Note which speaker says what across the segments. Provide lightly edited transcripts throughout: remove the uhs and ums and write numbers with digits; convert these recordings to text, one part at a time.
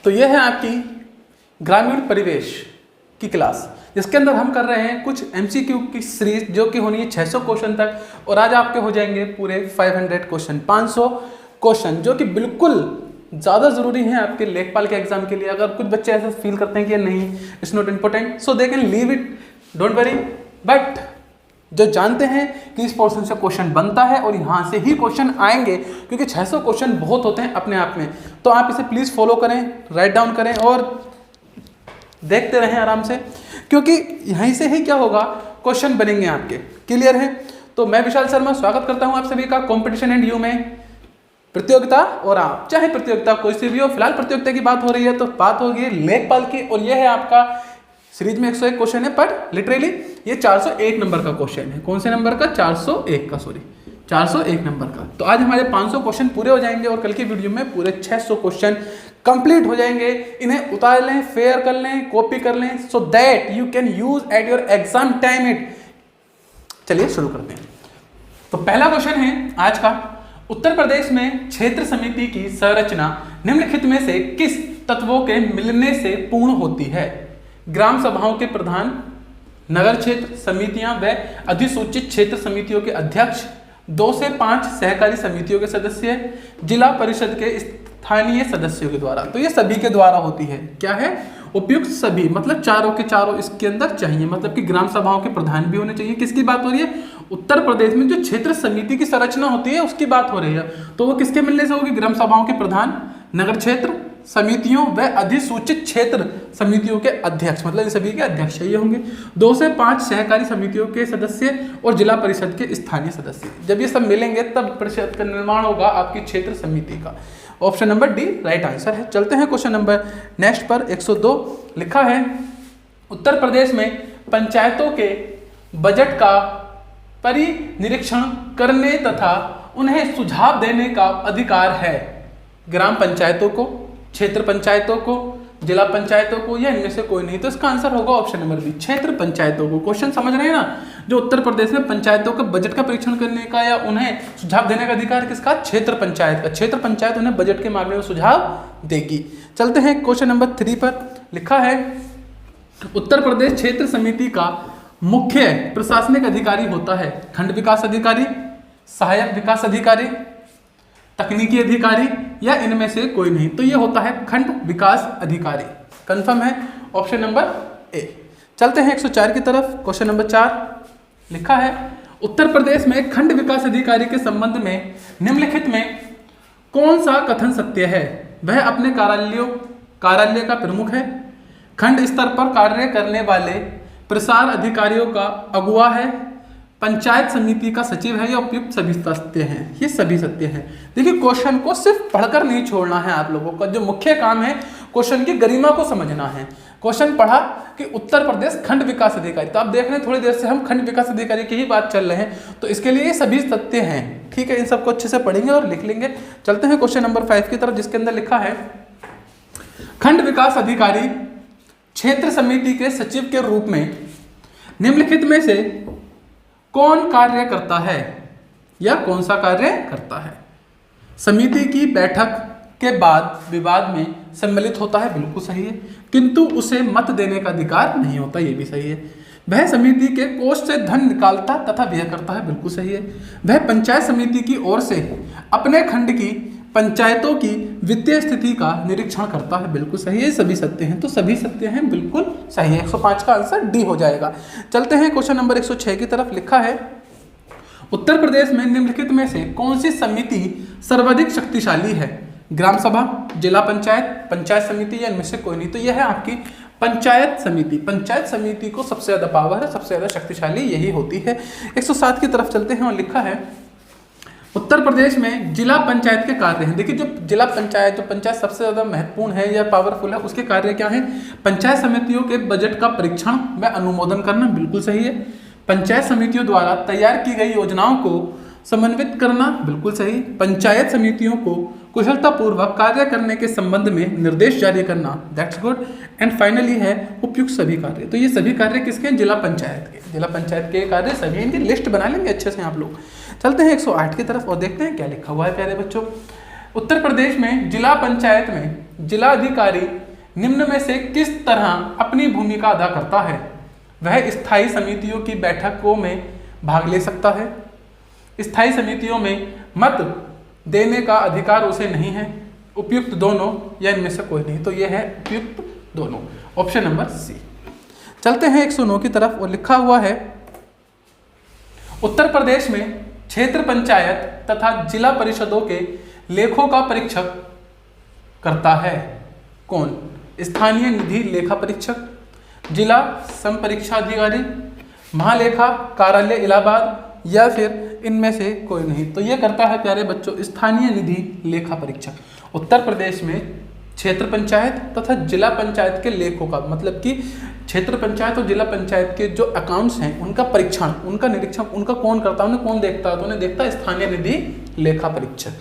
Speaker 1: तो ये है आपकी ग्रामीण परिवेश की क्लास, जिसके अंदर हम कर रहे हैं कुछ MCQ की सीरीज जो कि होनी है 600 क्वेश्चन तक, और आज आपके हो जाएंगे पूरे 500 क्वेश्चन, 500 क्वेश्चन, जो कि बिल्कुल ज़्यादा ज़रूरी है आपके लेखपाल के एग्जाम के लिए। अगर कुछ बच्चे ऐसा फील करते हैं कि नहीं it's not important, so they can leave it, don't worry, but जो जानते हैं कि इस पोर्शन से क्वेश्चन बनता है और यहाँ से ही क्वेश्चन आएंगे, क्योंकि 600 क्वेश्चन बहुत होते हैं अपने आप में, तो आप इसे प्लीज़ फॉलो करें, राइट डाउन करें और देखते रहें आराम से, क्योंकि यहीं से ही क्या होगा, क्वेश्चन बनेंगे आपके। क्लियर है? तो मैं विशाल शर्मा स्वागत करता हूँ आप सभी का कॉम्पिटिशन एंड यू में, प्रतियोगिता। और आप चाहे प्रतियोगिता कोई सी भी हो, फिलहाल प्रतियोगिता की बात हो रही है तो बात होगी लेखपाल की, और यह है आपका सीरीज में 101 क्वेश्चन है, पर लिटरली ये 401 नंबर का क्वेश्चन है। कौन से नंबर का? 401 का, सॉरी 401 नंबर का। तो आज हमारे 500 क्वेश्चन पूरे हो जाएंगे और कल की वीडियो में पूरे 600 क्वेश्चन कंप्लीट हो जाएंगे। इन्हें उतार लें, फेयर कर लें, कॉपी कर लें, so that you can use at your exam time it. चलिए शुरू करते हैं। तो पहला क्वेश्चन है आज का, उत्तर प्रदेश में क्षेत्र समिति की संरचना निम्नलिखित में से किस तत्वों के मिलने से पूर्ण होती है? ग्राम सभाओं के प्रधान, नगर क्षेत्र समितियां व अधिसूचित क्षेत्र समितियों के अध्यक्ष, 2 से 5 सहकारी समितियों के सदस्य, जिला परिषद के स्थानीय सदस्यों के द्वारा। तो ये सभी के द्वारा होती है। क्या है? उपयुक्त सभी, मतलब चारों के चारों इसके अंदर चाहिए, मतलब कि ग्राम सभाओं के प्रधान भी होने चाहिए। किसकी बात हो रही है? उत्तर प्रदेश में जो क्षेत्र समिति की संरचना होती है उसकी बात हो रही है। तो वो किसके मिलने से होगी? ग्राम सभाओं के प्रधान, नगर क्षेत्र समितियों व अधिसूचित क्षेत्र समितियों के अध्यक्ष, मतलब ये सभी के अध्यक्ष ये होंगे। 2 से 5 सहकारी समितियों के सदस्य और जिला परिषद के स्थानीय सदस्य। जब ये सब मिलेंगे तब परिषद का निर्माण होगा आपकी क्षेत्र समिति का। Option number D right answer है। चलते हैं क्वेश्चन नंबर नेक्स्ट पर। 102 लिखा है, उत्तर प्रदेश में पंचायतों के बजट का परिनिरीक्षण करने तथा उन्हें सुझाव देने का अधिकार है। ग्राम पंचायतों को, क्षेत्र पंचायतों को, जिला पंचायतों को, या इनमें से कोई नहीं। तो इसका आंसर होगा ऑप्शन नंबर बी, क्षेत्र पंचायतों को। क्वेश्चन समझ रहे हैं ना? जो उत्तर प्रदेश में पंचायतों का बजट का परीक्षण करने का या उन्हें सुझाव देने का अधिकार किसका? क्षेत्र पंचायत का। क्षेत्र पंचायत उन्हें बजट के मामले में सुझाव देगी। चलते हैं क्वेश्चन नंबर 3 पर। लिखा है, उत्तर प्रदेश क्षेत्र समिति का मुख्य प्रशासनिक अधिकारी होता है खंड विकास अधिकारी, सहायक विकास अधिकारी, तकनीकी अधिकारी, या इनमें से कोई नहीं। तो ये होता है खंड विकास अधिकारी। कंफर्म है? Option number A. चलते हैं 104 की तरफ। क्वेश्चन नंबर 4 लिखा है, उत्तर प्रदेश में खंड विकास अधिकारी के संबंध में निम्नलिखित में कौन सा कथन सत्य है? वह अपने कार्यालय का प्रमुख है, खंड स्तर पर कार्य करने वाले प्रसार अधिकारियों का अगुवा है, पंचायत समिति का सचिव है, या उपयुक्त सभी सत्य हैं। ये सभी सत्य हैं। देखिए, क्वेश्चन को सिर्फ पढ़कर नहीं छोड़ना है आप लोगों का। जो मुख्य काम है क्वेश्चन की गरिमा को समझना है। क्वेश्चन पढ़ा कि उत्तर प्रदेश खंड विकास अधिकारी, तो आप देख रहे हैं थोड़ी देर से हम खंड विकास अधिकारी की ही बात चल रहे हैं, तो इसके लिए ये सभी सत्य हैं। ठीक है, इन सबको अच्छे से पढ़ेंगे और लिख लेंगे। चलते हैं क्वेश्चन नंबर 5 की तरफ, जिसके अंदर लिखा है, खंड विकास अधिकारी क्षेत्र समिति के सचिव के रूप में निम्नलिखित में से कौन कार्य करता है या कौन सा कार्य करता है? समिति की बैठक के बाद विवाद में सम्मिलित होता है, बिल्कुल सही है, किंतु उसे मत देने का अधिकार नहीं होता, ये भी सही है। वह समिति के कोष से धन निकालता तथा व्यय करता है, बिल्कुल सही है। वह पंचायत समिति की ओर से अपने खंड की पंचायतों की वित्तीय स्थिति का निरीक्षण करता है, बिल्कुल सही है। सभी सत्य हैं, तो सभी सत्य हैं, बिल्कुल सही है। 105 का आंसर डी हो जाएगा। चलते हैं क्वेश्चन नंबर 106 की तरफ। लिखा है, उत्तर प्रदेश में निम्नलिखित में से कौन सी समिति सर्वाधिक शक्तिशाली है? ग्राम सभा, जिला पंचायत, पंचायत समिति, या इनमें से कोई नहीं। तो यह है आपकी पंचायत समिति। पंचायत समिति को सबसे ज्यादा पावर है, सबसे ज्यादा शक्तिशाली यही होती है। 107 की तरफ चलते हैं और लिखा है, उत्तर प्रदेश में जिला पंचायत के कार्य हैं। देखिए, जो जिला पंचायत, जो पंचायत सबसे ज्यादा महत्वपूर्ण है या पावरफुल है, उसके कार्य क्या है? पंचायत समितियों के बजट का परीक्षण व अनुमोदन करना, बिल्कुल सही है। पंचायत समितियों द्वारा तैयार की गई योजनाओं को समन्वित करना, बिल्कुल सही। पंचायत समितियों को कुशलतापूर्वक कार्य करने के संबंध में निर्देश जारी करना, दैट्स गुड। एंड फाइनली है उपयुक्त सभी कार्य। तो ये सभी कार्य किसके हैं? जिला पंचायत के। जिला पंचायत के कार्य सभी, इनकी लिस्ट बना लेंगे अच्छे से आप लोग। चलते हैं 108 की तरफ और देखते हैं क्या लिखा हुआ है प्यारे बच्चों। उत्तर प्रदेश में जिला पंचायत में जिला अधिकारी निम्न में से किस तरह अपनी भूमिका अदा करता है? वह स्थायी समितियों की बैठकों में भाग ले सकता है। स्थायी समितियों में मत देने का अधिकार उसे नहीं है। उपयुक्त दोनों या इनमें से कोई नहीं। तो यह है उपयुक्त दोनों, ऑप्शन नंबर सी। चलते हैं 109 की तरफ और लिखा हुआ है उत्तर प्रदेश में क्षेत्र पंचायत तथा जिला परिषदों के लेखों का परीक्षक करता है कौन? स्थानीय निधि लेखा परीक्षक, जिला संपरीक्षा अधिकारी, महालेखा कार्यालय इलाहाबाद या फिर इनमें से कोई नहीं। तो ये करता है प्यारे बच्चों स्थानीय निधि लेखा परीक्षक। उत्तर प्रदेश में क्षेत्र पंचायत तथा जिला पंचायत के लेखों का मतलब कि क्षेत्र पंचायत और जिला पंचायत के जो अकाउंट्स हैं उनका परीक्षण, उनका निरीक्षण, उनका कौन करता है, उन्हें कौन देखता है? तो उन्हें देखता है स्थानीय निधि लेखा परीक्षक।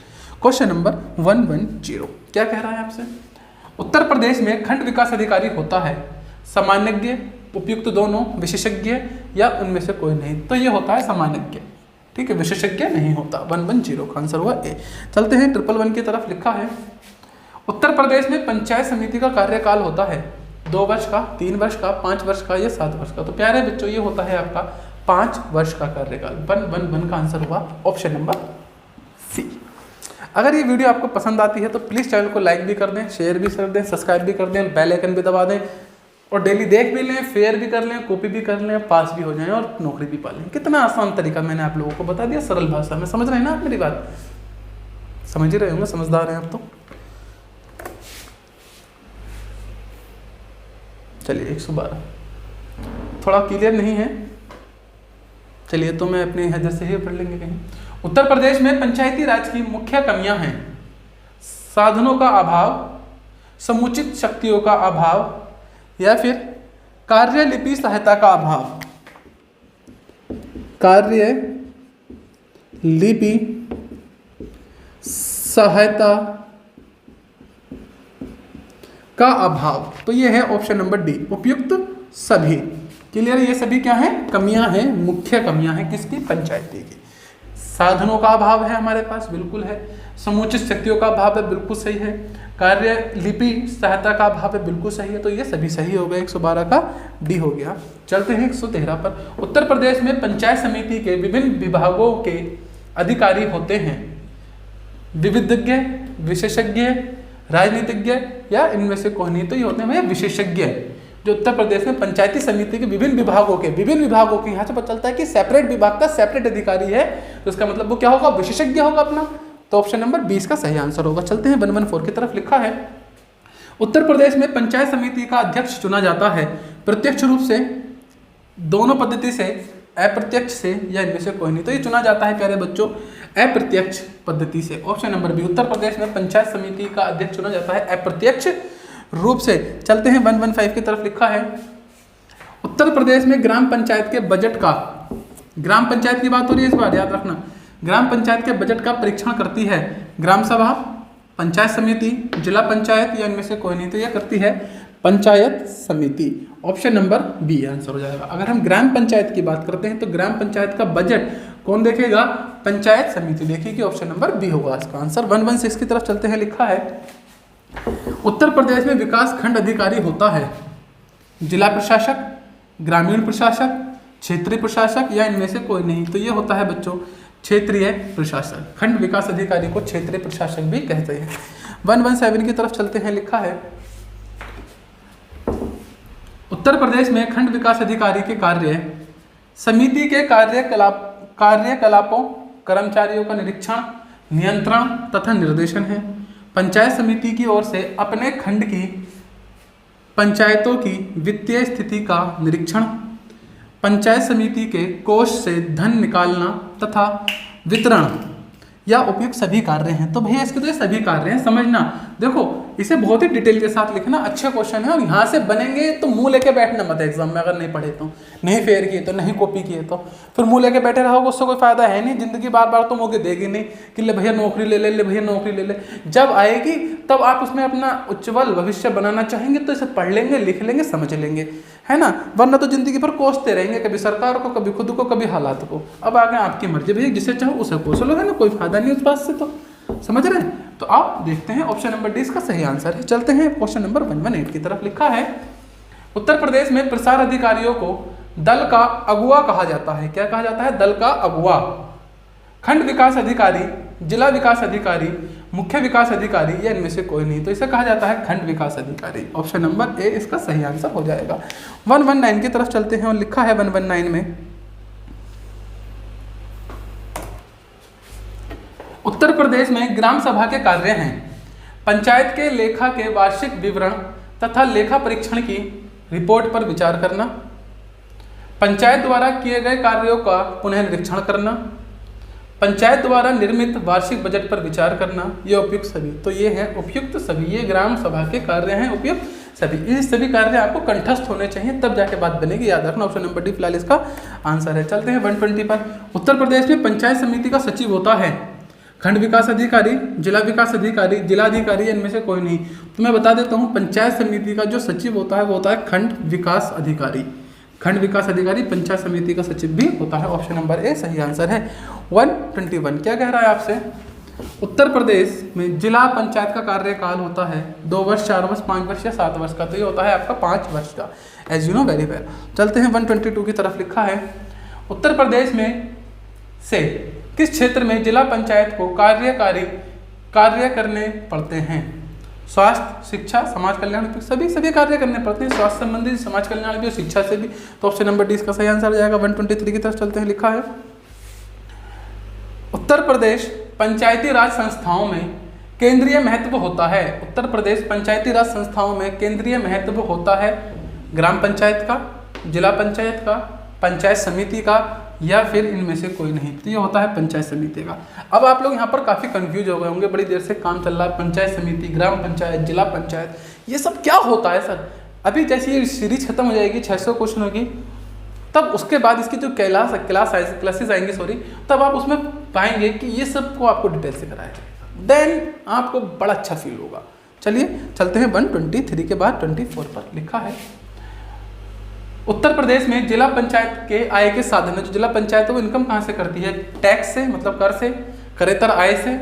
Speaker 1: क्वेश्चन नंबर 110 क्या कह रहा है आपसे? उत्तर प्रदेश में खंड विकास अधिकारी होता है सामान्यज्ञ, उपयुक्त दोनों, विशेषज्ञ या उनमें से कोई नहीं। तो ये होता है सामान्यज्ञ, ठीक है, विशेषज्ञ नहीं होता। 110 का आंसर हुआ ए। चलते हैं 111 की तरफ। लिखा है उत्तर प्रदेश में पंचायत समिति का कार्यकाल होता है 2 वर्ष का, 3 वर्ष का, 5 वर्ष का या 7 वर्ष का। तो प्यारे बच्चों ये होता है आपका 5 वर्ष का कार्यकाल। 111 का आंसर हुआ ऑप्शन नंबर सी। अगर ये वीडियो आपको पसंद आती है तो प्लीज़ चैनल को लाइक भी कर दें, शेयर भी कर दें, सब्सक्राइब भी कर दें, बेल आइकन भी दबा दें और डेली देख भी लें, फेयर भी कर लें, कॉपी भी कर लें, पास भी हो जाएं और नौकरी भी पा लें। कितना आसान तरीका मैंने आप लोगों को बता दिया सरल भाषा में। समझ रहे हैं ना आप मेरी बात? समझ ही रहे होंगे, समझदार हैं आप तो। चलिए 112 थोड़ा क्लियर नहीं है, चलिए तो मैं अपने हैदर से ही पढ़ लेंगे कहीं। उत्तर प्रदेश में पंचायती राज की मुख्य कमियां हैं साधनों का अभाव, समुचित शक्तियों का अभाव या फिर कार्यलिपि सहायता का अभाव। कार्य लिपि सहायता का अभाव। तो ये है ऑप्शन नंबर डी, उपयुक्त सभी। क्लियर? ये सभी क्या है? कमियां हैं, मुख्य कमियां हैं किसकी? पंचायती की। साधनों का अभाव है हमारे पास, बिल्कुल है। समुचित शक्तियों का अभाव है, बिल्कुल सही है। कार्य लिपि सहायता का अभाव है, बिल्कुल सही है। तो ये सभी सही हो गए। 112 का डी हो गया। चलते हैं 113 पर। उत्तर प्रदेश में पंचायत समिति के विभिन्न विभागों के अधिकारी होते हैं विविधज्ञ, विशेषज्ञ, राजनीतिज्ञ या इनमें से कोई नहीं। तो ये होते हैं भैया विशेषज्ञ। जो उत्तर प्रदेश में पंचायती समिति के विभिन्न विभागों के यहाँ से पता चलता है कि सेपरेट विभाग का सेपरेट अधिकारी है, तो इसका मतलब वो क्या होगा? विशेषज्ञ होगा अपना। तो ऑप्शन नंबर 20 का सही आंसर होगा। चलते हैं 114 की तरफ। लिखा है उत्तर प्रदेश में पंचायत समिति का अध्यक्ष चुना जाता है प्रत्यक्ष रूप से, दोनों पद्धति से, अप्रत्यक्ष से या इनमें से कोई नहीं। तो ये चुना जाता है प्यारे बच्चों अप्रत्यक्ष पद्धति से। Option number B, Uttar Pradesh में पंचायत समिति का अध्यक्ष चुना जाता है अप्रत्यक्ष रूप से। चलते हैं 115 की तरफ। लिखा है उत्तर प्रदेश में ग्राम पंचायत के बजट का, ग्राम पंचायत की बात हो रही है इस बार, याद रखना, ग्राम पंचायत के बजट का परीक्षण करती है ग्राम सभा, पंचायत समिति, जिला पंचायत या इनमें से कोई नहीं। तो यह करती है पंचायत समिति। ऑप्शन नंबर बी आंसर हो जाएगा। अगर हम ग्राम पंचायत की बात करते हैं तो ग्राम पंचायत का बजट कौन देखेगा? पंचायत समिति देखेगी। ऑप्शन नंबर बी होगा इसका आंसर। 116 की तरफ चलते हैं। लिखा है उत्तर प्रदेश में विकास खंड अधिकारी होता है जिला प्रशासक, ग्रामीण प्रशासक, क्षेत्रीय प्रशासक या इनमें से कोई नहीं। तो ये होता है बच्चों क्षेत्रीय प्रशासक। खंड विकास अधिकारी को क्षेत्रीय प्रशासक भी कहते हैं। 117 की तरफ चलते हैं। लिखा है उत्तर प्रदेश में खंड विकास अधिकारी के कार्य समिति के कार्यकलापों, कर्मचारियों का निरीक्षण, नियंत्रण तथा निर्देशन है। पंचायत समिति की ओर से अपने खंड की पंचायतों की वित्तीय स्थिति का निरीक्षण, पंचायत समिति के कोष से धन निकालना तथा वितरण या उपयुक्त सभी कार्य हैं। तो भैया इसके तो ये सभी कार्य हैं, समझना। देखो इसे बहुत ही डिटेल के साथ लिखना, अच्छे क्वेश्चन है और यहाँ से बनेंगे तो मुंह लेके बैठना मत एग्जाम में। अगर नहीं पढ़े तो, नहीं फेयर किए तो, नहीं कॉपी किए तो फिर मुंह लेके बैठे रहोगे, उससे कोई फायदा है नहीं। जिंदगी बार बार तो मौके देगी नहीं कि ले भैया नौकरी ले ले, ले भैया नौकरी ले ले। जब आएगी तब आप उसमें अपना उज्ज्वल भविष्य बनाना चाहेंगे तो इसे पढ़ लेंगे, लिख लेंगे, समझ लेंगे, है ना। वरना तो जिंदगी भर कोसते रहेंगे, कभी सरकार को, कभी खुद को, कभी हालात को। अब आगे आपकी मर्जी भैया, जिसे चाहो उसे कोस लो, है ना, कोई फायदा नहीं उस बात से। तो समझ रहे हैं? तो आप देखते हैं ऑप्शन नंबर डी इसका सही आंसर है। चलते हैं क्वेश्चन नंबर 118 की तरफ। लिखा है उत्तर प्रदेश में प्रसार अधिकारियों को दल का अगुवा कहा जाता है। क्या कहा जाता है? दल का अगुवा। खंड विकास अधिकारी, जिला विकास अधिकारी, मुख्य विकास अधिकारी या इनमें से कोई नहीं। तो इसे कहा जाता है खंड विकास अधिकारी। ऑप्शन नंबर ए इसका सही आंसर हो जाएगा। 119 की तरफ चलते हैं और लिखा है 119 में उत्तर प्रदेश में ग्राम सभा के कार्य हैं पंचायत के लेखा के वार्षिक विवरण तथा लेखा परीक्षण की रिपोर्ट पर विचार करना, पंचायत द्वारा किए गए कार्यों का पुनः निरीक्षण करना, पंचायत द्वारा निर्मित वार्षिक बजट पर विचार करना, ये उपयुक्त सभी। तो ये है उपयुक्त सभी, ये ग्राम सभा के कार्य हैं उपयुक्त सभी। ये सभी कार्य आपको कंठस्थ होने चाहिए, तब जाके बात बनेगी, याद रखना। ऑप्शन नंबर डी फिलहाल इसका आंसर है। चलते हैं 120 पर। उत्तर प्रदेश में पंचायत समिति का सचिव होता है खंड विकास अधिकारी, जिला विकास अधिकारी, जिलाधिकारी, इनमें से कोई नहीं। तो मैं बता देता हूँ पंचायत समिति का जो सचिव होता है वो होता है खंड विकास अधिकारी। खंड विकास अधिकारी पंचायत समिति का सचिव भी होता है। ऑप्शन नंबर ए सही आंसर है। 121 क्या कह रहा है आपसे? उत्तर प्रदेश में जिला पंचायत का कार्यकाल होता है 2 वर्ष, 4 वर्ष, 5 वर्ष या 7 वर्ष का। तो ये होता है आपका 5 वर्ष का, as you know very well. चलते हैं 122 की तरफ। लिखा है उत्तर प्रदेश में से किस क्षेत्र में जिला पंचायत को कार्य करने पड़ते हैं? स्वास्थ्य, शिक्षा, समाज कल्याण, सभी कार्य करने पड़ते हैं। स्वास्थ्य संबंधी, समाज कल्याण भी और शिक्षा से भी। तो ऑप्शन नंबर डी इसका सही आंसर हो जाएगा। 123 की तरफ चलते हैं। लिखा है उत्तर प्रदेश पंचायती राज संस्थाओं में केंद्रीय महत्व होता है। उत्तर प्रदेश पंचायती राज संस्थाओं में केंद्रीय महत्व होता है ग्राम पंचायत का, जिला पंचायत का, पंचायत समिति का या फिर इनमें से कोई नहीं। तो ये होता है पंचायत समिति का। अब आप लोग यहाँ पर काफ़ी कंफ्यूज हो गए होंगे, बड़ी देर से काम चल रहा है, पंचायत समिति, ग्राम पंचायत, जिला पंचायत, ये सब क्या होता है सर? अभी जैसे ये सीरीज खत्म हो जाएगी 600 क्वेश्चन होगी, तब उसके बाद इसकी जो क्लासेस आएंगी तब आप उसमें पाएंगे कि ये सब को आपको डिटेल से कराया जाएगा, देन आपको बड़ा अच्छा फील होगा। चलिए चलते हैं 123 के बाद 24 पर। लिखा है उत्तर प्रदेश में जिला पंचायत के आय के साधन है। जो जिला पंचायत है वो इनकम कहाँ से करती है? टैक्स से, मतलब कर से, करेतर आय से,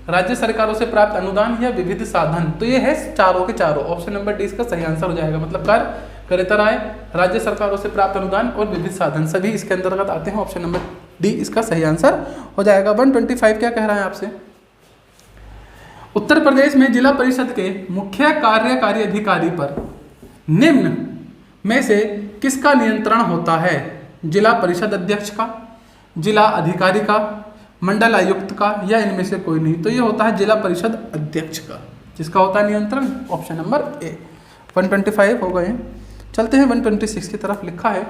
Speaker 1: राज्य सरकारों से प्राप्त अनुदान या विविध साधन। तो ये है चारों के चारों। ऑप्शन नंबर डी इसका सही आंसर हो जाएगा। मतलब कर, करेतर आय, राज्य सरकारों से प्राप्त अनुदान और विविध साधन सभी इसके अंतर्गत आते हैं। ऑप्शन नंबर डी इसका सही आंसर हो जाएगा। 125 क्या कह रहा है आपसे? उत्तर प्रदेश में जिला परिषद के मुख्य कार्यकारी अधिकारी पर निम्न में से किसका नियंत्रण होता है? जिला परिषद अध्यक्ष का, जिला अधिकारी का, मंडल आयुक्त का या इनमें से कोई नहीं। तो ये होता है जिला परिषद अध्यक्ष का, जिसका होता है नियंत्रण। Option number A. 125 हो गए। चलते हैं 126 की तरफ। लिखा है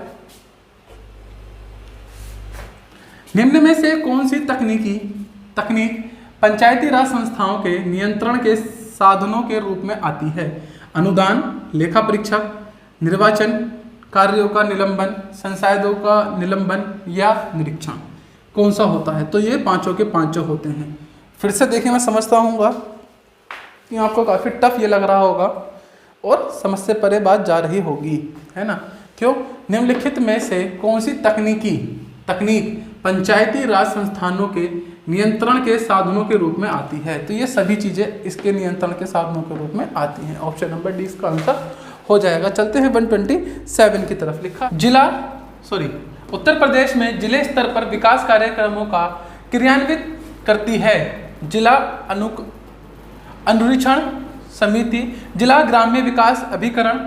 Speaker 1: निम्न में से कौन सी तकनीक पंचायती राज संस्थाओं के नियंत्रण के साधनों के रूप में आती है? अनुदान, लेखा परीक्षक, निर्वाचन, कार्यों का निलंबन, संसाधनों का निलंबन या निरीक्षण। कौन सा होता है? तो ये पांचों के पांचों होते हैं। फिर से देखें, मैं समझता हूँगा कि आपको काफ़ी टफ ये लग रहा होगा और समझ से परे बात जा रही होगी, है ना? क्यों? निम्नलिखित में से कौन सी तकनीक पंचायती राज संस्थानों के नियंत्रण के साधनों के रूप में आती है? तो ये सभी चीज़ें इसके नियंत्रण के साधनों के रूप में आती हैं। ऑप्शन नंबर डी इसका आंसर हो जाएगा। चलते हैं 127 की तरफ। लिखा उत्तर प्रदेश में जिले स्तर पर विकास कार्यक्रमों का क्रियान्वित करती है जिला अनुरीक्षण समिति, जिला ग्राम्य विकास अभिकरण,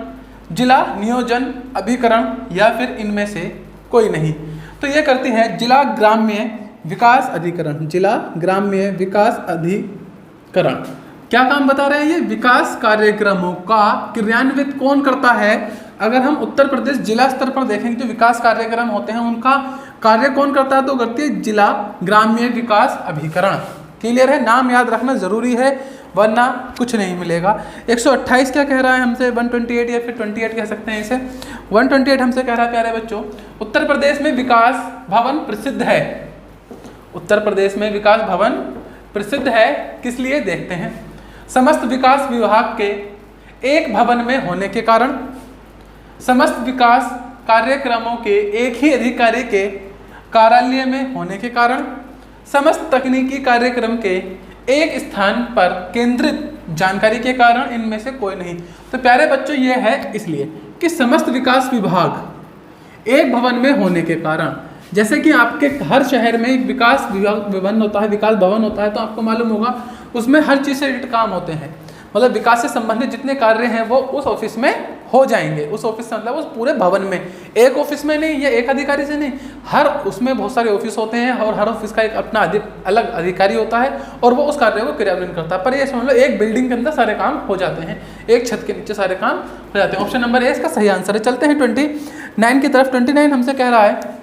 Speaker 1: जिला नियोजन अभिकरण या फिर इनमें से कोई नहीं। तो ये करती है जिला ग्राम्य विकास अधिकरण। जिला ग्राम्य विकास अधिकरण क्या काम बता रहे हैं? ये विकास कार्यक्रमों का क्रियान्वित कौन करता है? अगर हम उत्तर प्रदेश जिला स्तर पर देखेंगे जो विकास कार्यक्रम होते हैं उनका कार्य कौन करता है, तो करती है जिला ग्राम्य विकास अभिकरण। क्लियर है? नाम याद रखना जरूरी है वरना कुछ नहीं मिलेगा। 128 क्या कह रहा है हमसे? 128 या फिर 28 कह सकते हैं इसे। 128 हमसे कह रहा है प्यारे बच्चों, उत्तर प्रदेश में विकास भवन प्रसिद्ध है। उत्तर प्रदेश में विकास भवन प्रसिद्ध है किस लिए? देखते हैं। समस्त विकास विभाग के एक भवन में होने के कारण, समस्त विकास कार्यक्रमों के एक ही अधिकारी के कार्यालय में होने के कारण, समस्त तकनीकी कार्यक्रम के एक स्थान पर केंद्रित जानकारी के कारण इनमें से कोई नहीं। तो प्यारे बच्चों ये है इसलिए कि समस्त विकास विभाग एक भवन में होने के कारण, जैसे कि आपके हर शहर में एक विकास भवन होता है, विकास भवन होता है, तो आपको मालूम होगा उसमें हर चीज़ से रिलेटेड काम होते हैं, मतलब विकास से संबंधित जितने कार्य हैं वो उस ऑफिस में हो जाएंगे। उस ऑफिस से मतलब उस पूरे भवन में, एक ऑफिस में नहीं या एक अधिकारी से नहीं, हर उसमें बहुत सारे ऑफिस होते हैं और हर ऑफिस का एक अपना अलग अधिकारी होता है और वो उस कार्य को क्रियान्वयन करता है। पर ये समझ लो एक बिल्डिंग के अंदर सारे काम हो जाते हैं, एक छत के नीचे सारे काम हो जाते हैं। ऑप्शन नंबर ए इसका सही आंसर है। चलते हैं 29 की तरफ। 29 हमसे कह रहा है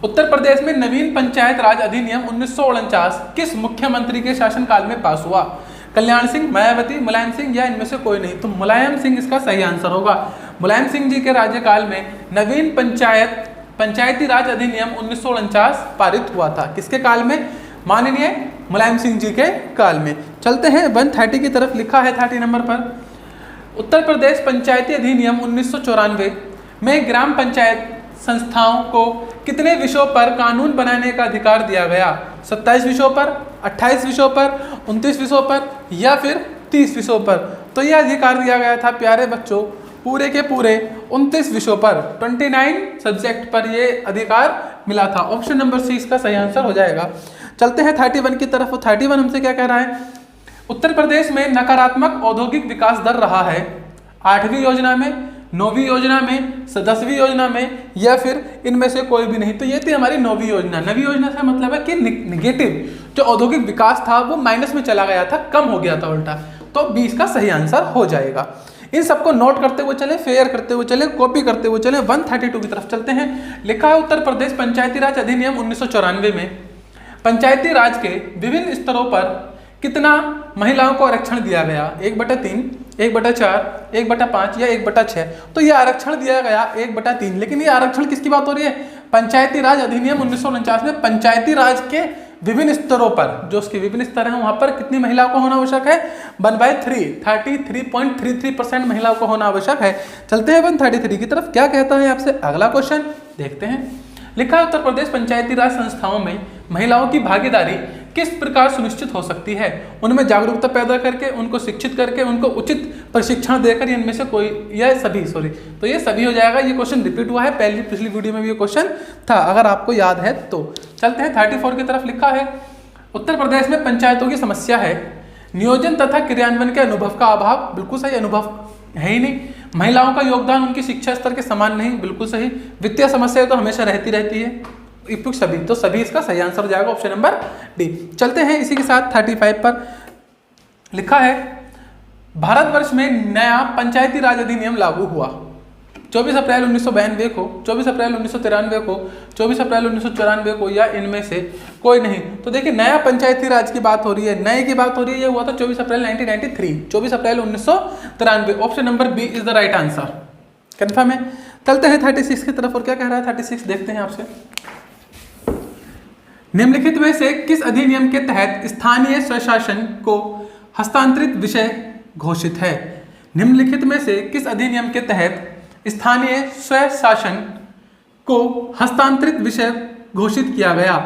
Speaker 1: उत्तर प्रदेश में नवीन पंचायत राज अधिनियम 1949 किस मुख्यमंत्री के शासनकाल में पास हुआ? कल्याण सिंह, मायावती, मुलायम सिंह या इनमें से कोई नहीं। तो मुलायम सिंह इसका सही आंसर होगा। मुलायम सिंह जी के राज्यकाल में नवीन पंचायती राज अधिनियम 1949 पारित हुआ था। किसके काल में? माननीय मुलायम सिंह जी के काल में। चलते हैं 130 की तरफ। लिखा है 30 नंबर पर, उत्तर प्रदेश पंचायती अधिनियम 1994 में ग्राम पंचायत संस्थाओं को कितने विषयों पर कानून बनाने का अधिकार दिया गया? 27 विषयों पर, 28 विषयों पर, 29 विषयों पर या फिर 30 विषयों पर? तो यह अधिकार दिया गया था प्यारे बच्चों पूरे के पूरे 29 विषयों पर, 29 सब्जेक्ट पर ये अधिकार मिला था। ऑप्शन नंबर सी इसका सही आंसर हो जाएगा। चलते हैं 31 की तरफ। 31 हमसे क्या कह रहा है? उत्तर प्रदेश में नकारात्मक औद्योगिक विकास दर रहा है 8वीं योजना में, 9वीं योजना में, 10वीं योजना में या फिर इनमें से कोई भी नहीं। तो ये थी हमारी 9वीं योजना। 9वीं योजना से मतलब है कि निगेटिव जो औद्योगिक विकास था वो माइनस में चला गया था, कम हो गया था उल्टा। तो 20 का सही आंसर हो जाएगा। इन सबको नोट करते हुए चले, फेयर करते हुए चले, कॉपी करते हुए चले। 132 की तरफ चलते हैं। लिखा है उत्तर प्रदेश पंचायती राज अधिनियम 1994 में पंचायती राज के विभिन्न स्तरों पर कितना महिलाओं को आरक्षण दिया गया? 1/3, 1/4, 1/5 या 1/6। तो ये आरक्षण दिया गया 1/3। लेकिन ये आरक्षण किसकी बात हो रही है? पंचायती राज अधिनियम 1949 में पंचायती राज के विभिन्न स्तरों पर, जो उसके विभिन्न स्तर हैं वहां पर कितनी महिलाओं को होना आवश्यक है? 1/3, 33.33% महिलाओं को होना आवश्यक है। चलते हैं 133 की तरफ। क्या कहता है आपसे अगला क्वेश्चन, देखते हैं। लिखा है उत्तर प्रदेश पंचायती राज संस्थाओं में महिलाओं की भागीदारी किस प्रकार सुनिश्चित हो सकती है? उनमें जागरूकता पैदा करके, उनको शिक्षित करके, उनको उचित प्रशिक्षण देकर, इनमें से कोई या सभी, तो ये सभी हो जाएगा। ये क्वेश्चन रिपीट हुआ है, पिछली वीडियो में भी ये क्वेश्चन था, अगर आपको याद है तो। चलते हैं 34 की तरफ। लिखा है उत्तर प्रदेश में पंचायतों की समस्या है नियोजन तथा क्रियान्वयन के अनुभव का अभाव। बिल्कुल सही, अनुभव है ही नहीं। महिलाओं का योगदान उनकी शिक्षा स्तर के समान नहीं। बिल्कुल सही। वित्तीय समस्याएं तो हमेशा रहती है। उपयुक्त सभी, तो सभी इसका सही आंसर हो जाएगा। Option number D. चलते हैं इसी के साथ 35 पर। लिखा है भारतवर्ष में नया पंचायती राज अधिनियम लागू हुआ 24 अप्रैल 1992 को, 24 अप्रैल 1993 को, 24 अप्रैल 1994 को या इनमें से कोई नहीं। तो देखिए नया पंचायती राज की बात हो रही है, नए की बात हो रही है। ये हुआ था 24 अप्रैल 1993, 24 अप्रैल 1993। Option number B is the right answer. Confirm है। चलते हैं 36 की तरफ। और क्या कह रहा है 36, देखते हैं आपसे। निम्नलिखित में से किस अधिनियम के तहत स्थानीय स्वशासन को हस्तांतरित विषय घोषित है? निम्नलिखित में से किस अधिनियम के तहत स्थानीय स्वशासन को हस्तांतरित विषय घोषित किया गया?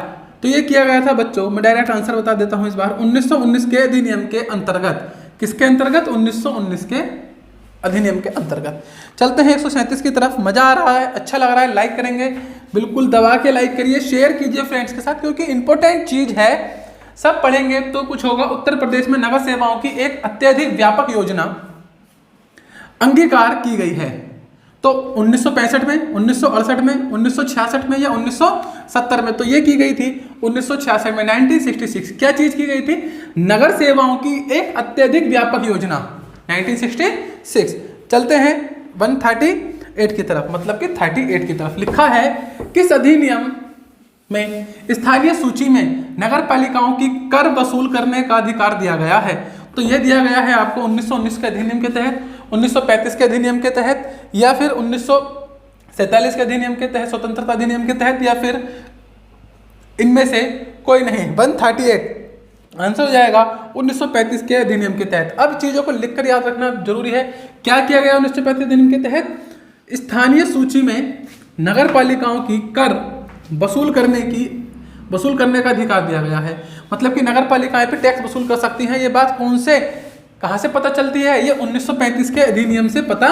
Speaker 1: तो ये किया गया था बच्चों, मैं डायरेक्ट आंसर बता देता हूं इस बार, 1919 के अधिनियम के अंतर्गत। किसके अंतर्गत? 1919 के अधिनियम के अंतर्गत। चलते हैं 137 की तरफ। मजा आ रहा है, अच्छा लग रहा है, लाइक करेंगे, बिल्कुल दबा के लाइक करिए, शेयर कीजिए फ्रेंड्स के साथ, क्योंकि इंपॉर्टेंट चीज है। सब पढ़ेंगे तो कुछ होगा। उत्तर प्रदेश में नगर सेवाओं की एक अत्यधिक व्यापक योजना अंगीकार की गई है। तो 1965 में, 1968 में, 1966 में या 1970 में? तो ये की गई थी 1966 में, 1966। क्या चीज की गई थी? नगर सेवाओं की एक अत्यधिक व्यापक योजना, 1966। चलते हैं 138 की तरफ, मतलब कि 38 की तरफ। लिखा है किस अधिनियम में स्थानीय सूची में नगर पालिकाओं की कर वसूल करने का अधिकार दिया गया है? तो यह दिया गया है आपको 1919 के अधिनियम के तहत, 1935 के अधिनियम के तहत या फिर 1947 के अधिनियम के तहत, स्वतंत्रता अधिनियम के तहत, या फिर इनमें से कोई नहीं। 138 आंसर हो जाएगा 1935 के अधिनियम के तहत। अब चीजों को लिखकर याद रखना जरूरी है। क्या किया गया 1935 अधिनियम के तहत? स्थानीय सूची में नगर पालिकाओं की कर वसूल करने का अधिकार दिया गया है। मतलब कि नगर पालिकाएं पे टैक्स वसूल कर सकती हैं। ये बात कहाँ से पता चलती है? ये 1935 के अधिनियम से पता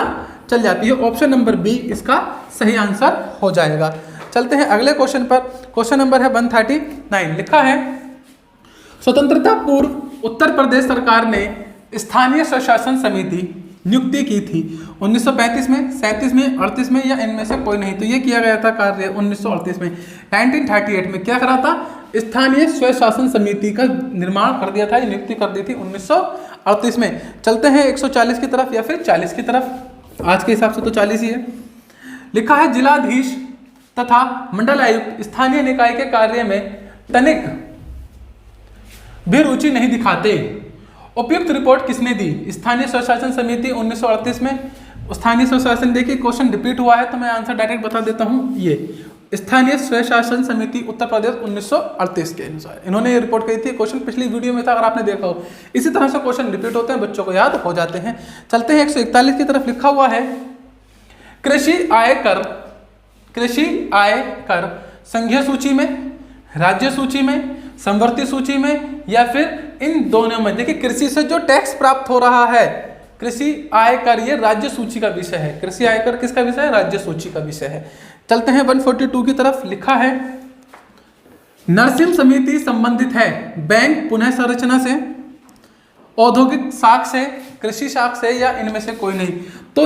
Speaker 1: चल जाती है। ऑप्शन नंबर बी इसका सही आंसर हो जाएगा। चलते हैं अगले क्वेश्चन पर। क्वेश्चन नंबर है 139। लिखा है स्वतंत्रता पूर्व उत्तर प्रदेश सरकार ने स्थानीय स्वशासन समिति नियुक्ति की थी 1935 में, 37 में, 38 में या इनमें से कोई नहीं। तो ये किया गया था कार्य 1938 में। 1938 में क्या करा था? स्थानीय स्वशासन समिति का निर्माण कर दिया था, नियुक्ति कर दी थी 1938 में। चलते हैं 140 की तरफ या फिर 40 की तरफ। आज के हिसाब से तो 40 ही है। लिखा है जिलाधीश तथा मंडल आयुक्त स्थानीय निकाय के कार्य में तनिक भी रुचि नहीं दिखाते। उपयुक्त रिपोर्ट किसने दी? स्थानीय स्वशासन समिति 1938 में। स्थानीय स्वशासन, देखिए क्वेश्चन रिपीट हुआ है तो मैं आंसर डायरेक्ट बता देता हूं। ये स्थानीय स्वशासन समिति उत्तर प्रदेश 1938 के अनुसार इन्होंने ये रिपोर्ट करी थी। क्वेश्चन पिछली वीडियो में था, अगर आपने देखा हो। इसी तरह से क्वेश्चन रिपीट होते हैं, बच्चों को याद हो जाते हैं। चलते हैं 141 की तरफ। लिखा हुआ है कृषि आय कर संघीय सूची में, राज्य सूची में, संवर्ती सूची में या फिर इन दोनों में। देखिए कृषि से जो टैक्स प्राप्त हो रहा है, कृषि आय कर, ये राज्य सूची का विषय है। कृषि आय कर किसका विषय है? राज्य सूची का विषय है। चलते हैं 142 की तरफ। लिखा है नरसिम्हा समिति संबंधित है बैंक पुनः संरचना से, औद्योगिक शाख से, कृषि शाख से या इनमें से कोई नहीं। तो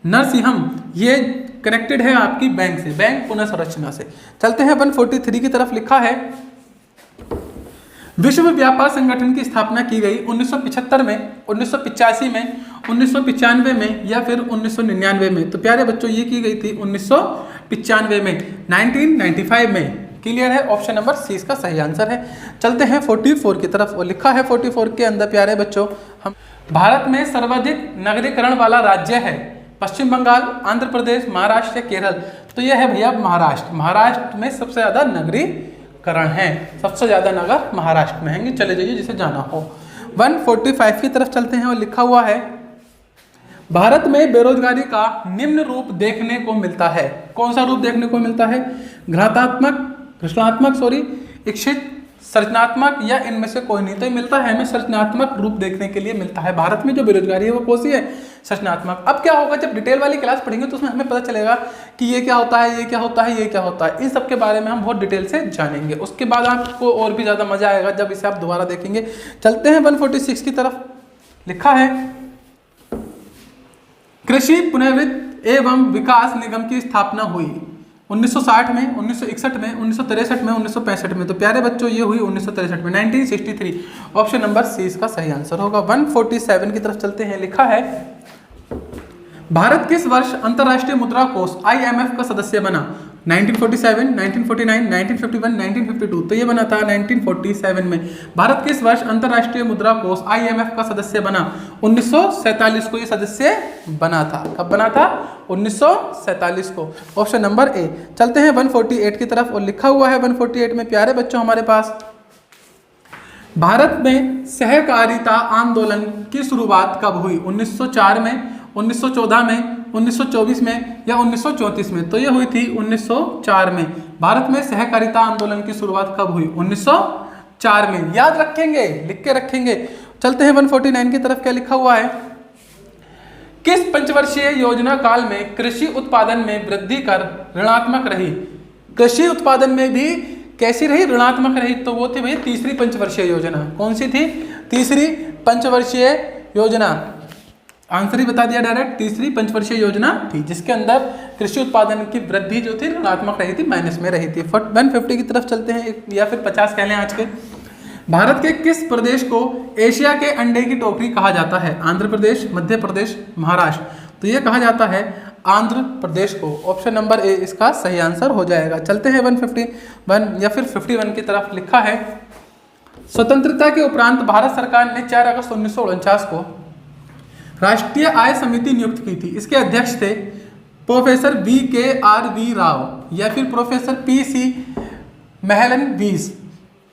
Speaker 1: नरसिम्हम ये कनेक्टेड है आपकी बैंक से, बैंक पुनः संरचना से। चलते हैं 143 की तरफ। लिखा है विश्व व्यापार संगठन की स्थापना की गई 1975 में, 1985 में, 1995 में या फिर 1999 में। तो प्यारे बच्चों ये की गई थी 1995 में, 1995 में। क्लियर है? ऑप्शन नंबर सी इसका सही आंसर है। चलते हैं 44 की तरफ। और लिखा है 44 के अंदर प्यारे बच्चों, हम भारत में सर्वाधिक नगरीकरण वाला राज्य है पश्चिम बंगाल, आंध्र प्रदेश, महाराष्ट्र या केरल। तो यह है भैया महाराष्ट्र। महाराष्ट्र में सबसे ज्यादा नगरीकरण है, सबसे ज्यादा नगर महाराष्ट्र में हैं। चले जाइए जिसे जाना हो। 145 की तरफ चलते हैं और लिखा हुआ है भारत में बेरोजगारी का निम्न रूप देखने को मिलता है। कौन सा रूप देखने को मिलता है? घृणात्मक, इच्छित, सृजनात्मक या इनमें से कोई नहीं। तो मिलता है हमें सृजनात्मक रूप देखने के लिए मिलता है। भारत में जो बेरोजगारी है वो कौन सी है? सृजनात्मक। अब क्या होगा, जब डिटेल वाली क्लास पढ़ेंगे तो उसमें हमें पता चलेगा कि ये क्या होता है, ये क्या होता है, ये क्या होता है। इन सब के बारे में हम बहुत डिटेल से जानेंगे। उसके बाद आपको और भी ज़्यादा मजा आएगा जब इसे आप दोबारा देखेंगे। चलते हैं 146 की तरफ। लिखा है कृषि पुनर्वित्त एवं विकास निगम की स्थापना हुई 1960 में, 1961 में, 1963 में, 1965 में। तो प्यारे बच्चों ये हुई 1963 में, 1963। ऑप्शन नंबर सी इसका सही आंसर होगा। 147 की तरफ चलते हैं। लिखा है भारत किस वर्ष अंतर्राष्ट्रीय मुद्रा कोष IMF का सदस्य बना? 1947, 1949, 1951, 1952। तो ये बना था 1947 में। भारत किस वर्ष अंतर्राष्ट्रीय मुद्रा कोष IMF का सदस्य बना? 1947 को ये सदस्य बना था। कब बना था? 1947 को। Option number A. चलते हैं 148 की तरफ। और लिखा हुआ है 148 में प्यारे बच्चों हमारे पास भारत में सहकारिता आंदोलन की शुरुआत कब हुई? 1904 में, 1914 में, 1924 में या 1934 में। तो ये हुई थी 1904 में। भारत में सहकारिता आंदोलन की शुरुआत कब हुई? 1904 में। याद रखेंगे, लिख के रखेंगे। चलते हैं 149 की तरफ। क्या लिखा हुआ है? किस पंचवर्षीय योजना काल में कृषि उत्पादन में वृद्धि कर ऋणात्मक रही? कृषि उत्पादन में भी कैसी रही? ऋणात्मक रही। तो वो थी भाई तीसरी पंचवर्षीय योजना। कौन सी थी? तीसरी पंचवर्षीय योजना। आंसर ही बता दिया डायरेक्ट, तीसरी पंचवर्षीय योजना थी जिसके अंदर कृषि उत्पादन की वृद्धि जो थी ऋणात्मक रही थी, माइनस में रही थी। 150 की तरफ चलते हैं या फिर 50 कह लें आज के। भारत के किस प्रदेश को एशिया के अंडे की टोकरी कहा जाता है? आंध्र प्रदेश, मध्य प्रदेश, महाराष्ट्र। तो ये कहा जाता है आंध्र प्रदेश को। ऑप्शन नंबर ए इसका सही आंसर हो जाएगा। चलते हैं 151 या फिर 51 की तरफ। लिखा है स्वतंत्रता के उपरांत भारत सरकार ने 4 अगस्त 1949 को राष्ट्रीय आय समिति नियुक्त की थी। इसके अध्यक्ष थे प्रोफेसर VKR राव या फिर प्रोफेसर PC महलनबीस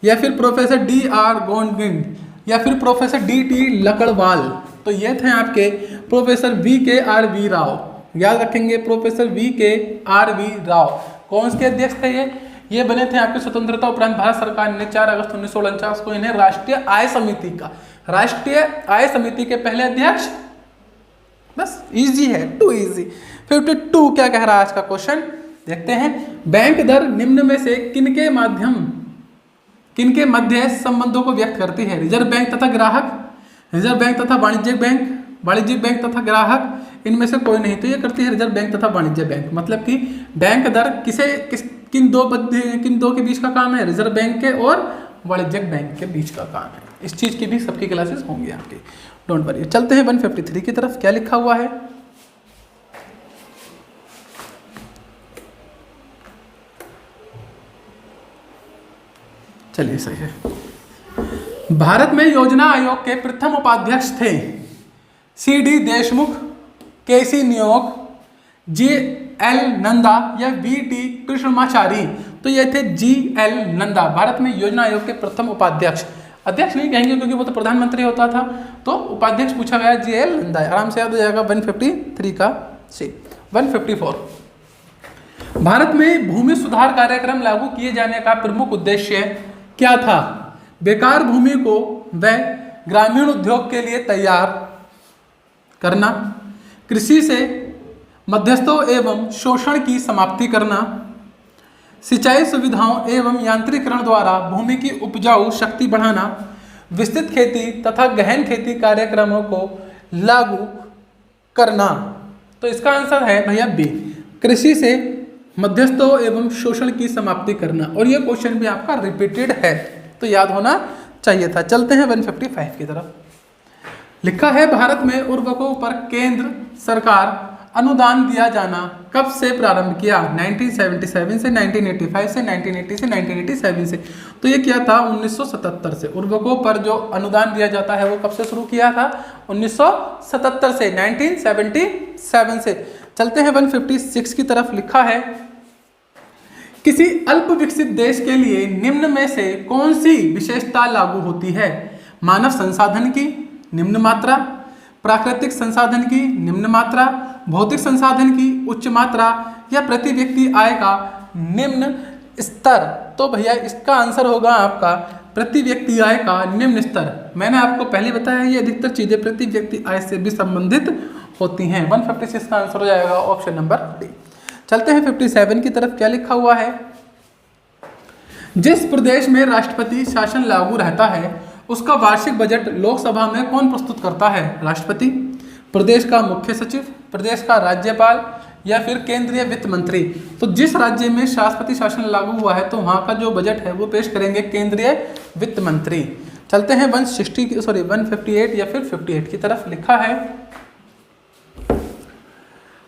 Speaker 1: या फिर प्रोफेसर DR गोंडगिंड या फिर प्रोफेसर DT लकड़वाल। तो ये थे आपके प्रोफेसर VKR राव। याद रखेंगे प्रोफेसर VKR राव। कौन से अध्यक्ष थे ये? ये बने थे आपके स्वतंत्रता उपरांत। भारत सरकार ने 4 अगस्त 1949 को इन्हें राष्ट्रीय आय समिति के पहले अध्यक्ष। बस इजी है, टू इजी। 52 क्या कह रहा है आज का क्वेश्चन, देखते हैं। बैंक दर निम्न में से किनके मध्य संबंधों को व्यक्त करती है? रिजर्व बैंक तथा ग्राहक, रिजर्व बैंक तथा वाणिज्यिक बैंक तथा ग्राहक, इनमें से कोई नहीं। तो ये करती है रिजर्व बैंक तथा वाणिज्य बैंक। मतलब कि बैंक दर किन दो के बीच का काम है? रिजर्व बैंक के और वाणिज्यिक बैंक के बीच का काम है। इस चीज की भी सबकी क्लासेस होंगी आपकी, डोंट वरी। चलते हैं 153 की तरफ, क्या लिखा हुआ है। चलिए सही है। भारत में योजना आयोग के प्रथम उपाध्यक्ष थे CD Deshmukh, KC न्योक, GL Nanda या VT कृष्णमाचारी। तो ये थे GL नंदा, भारत में योजना आयोग के प्रथम उपाध्यक्ष। अध्यक्ष नहीं कहेंगे क्योंकि वो तो प्रधानमंत्री होता था, तो उपाध्यक्ष पूछा गया GL नंदा, आराम से याद हो जाएगा। 153 का सी। 154, भारत में भूमि सुधार कार्यक्रम लागू किए जाने का प्रमुख उद्देश्य क्या था? बेकार भूमि को व ग्रामीण उद्योग के लिए तैयार करना, कृषि से मध्यस्थों एवं शोषण की समाप्ति करना, सिंचाई सुविधाओं एवं यांत्रिकरण द्वारा भूमि की उपजाऊ शक्ति बढ़ाना, विस्तृत खेती तथा गहन खेती कार्यक्रमों को लागू करना। तो इसका आंसर है भैया बी, कृषि से मध्यस्थों एवं शोषण की समाप्ति करना। और ये क्वेश्चन भी आपका रिपीटेड है, तो याद होना चाहिए था। चलते हैं 155 की तरफ। लिखा है भारत में उर्वरकों पर केंद्र सरकार अनुदान दिया जाना कब से प्रारंभ किया? 1977 से, 1985 से, 1980 से, 1987 से। तो ये किया था 1977 से। उर्वरकों पर जो अनुदान दिया जाता है वो कब से शुरू किया था? 1977 से, 1977 से। चलते हैं 156 की तरफ। लिखा है किसी अल्प विकसित देश के लिए निम्न में से कौन सी विशेषता लागू होती है? मानव संसाधन की निम्न मात्रा, प्राकृतिक संसाधन की निम्न मात्रा, भौतिक संसाधन की उच्च मात्रा या प्रति व्यक्ति आय का निम्न स्तर। तो भैया इसका आंसर होगा आपका प्रति व्यक्ति आय का निम्न स्तर। मैंने आपको पहले बताया ये अधिकतर चीजें प्रति व्यक्ति आय से भी संबंधित होती हैं। 156 का आंसर हो जाएगा ऑप्शन नंबर डी। चलते हैं 57 की तरफ, क्या लिखा हुआ है? जिस प्रदेश में राष्ट्रपति शासन लागू रहता है उसका वार्षिक बजट लोकसभा में कौन प्रस्तुत करता है? राष्ट्रपति, प्रदेश का मुख्य सचिव, प्रदेश का राज्यपाल या फिर केंद्रीय वित्त मंत्री। तो जिस राज्य में राष्ट्रपति शासन लागू हुआ है तो वहाँ का जो बजट है वो पेश करेंगे केंद्रीय वित्त मंत्री। चलते हैं 158 या फिर 58 की तरफ। लिखा है